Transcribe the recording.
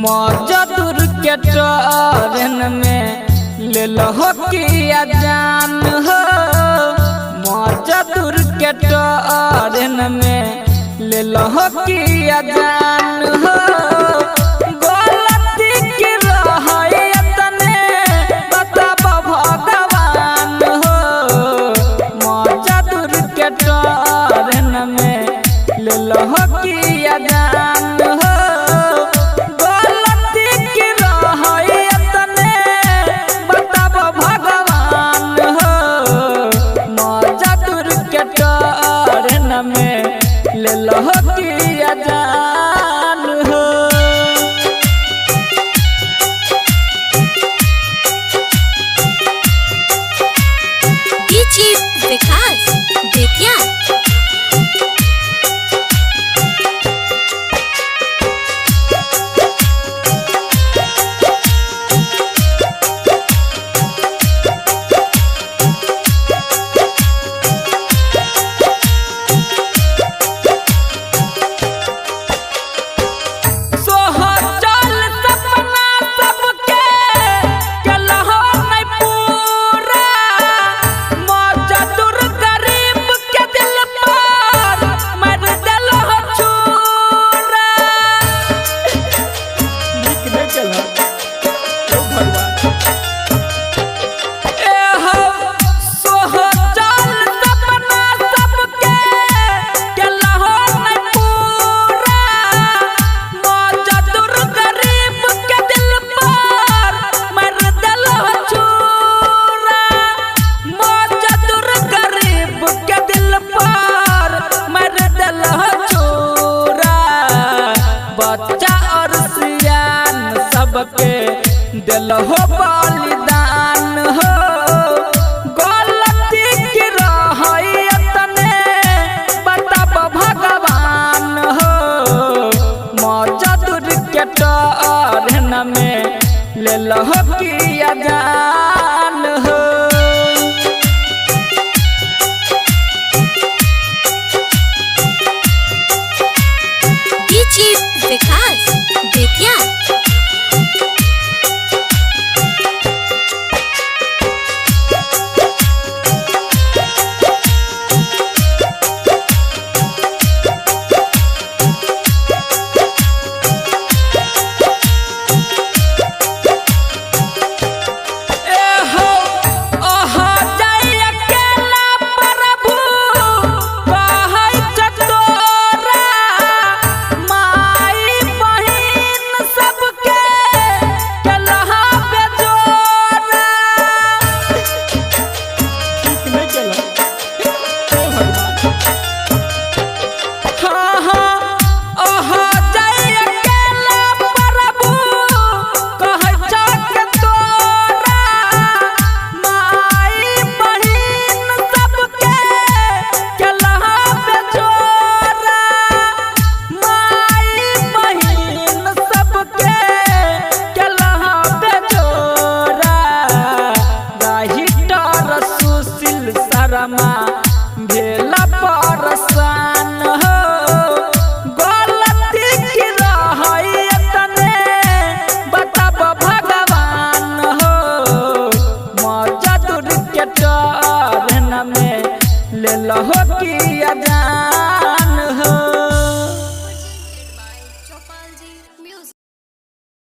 मजदूर के ट्रेन में ले लो किया जान हो। मजदूर के ट्रेन में ले लो किया जान हो। गलती की रहे तने बताब भगवान हो। मजदूर के ट्रेन में ले लो किया जान हो। में ले लो किया जान हो। डीजे विकास बेतिया बच्चा और सियान सबके दिल हो बलिदान हो। गलती की रहे तने बताब भगवान हो। मजदूर के ट्रेन में ले लो किया जान हो। डीजे विकास बेतिया भेला परसान हो। गलती की रहे तने बताब भगवान हो। मजदूर के ट्रेन में ले लो कि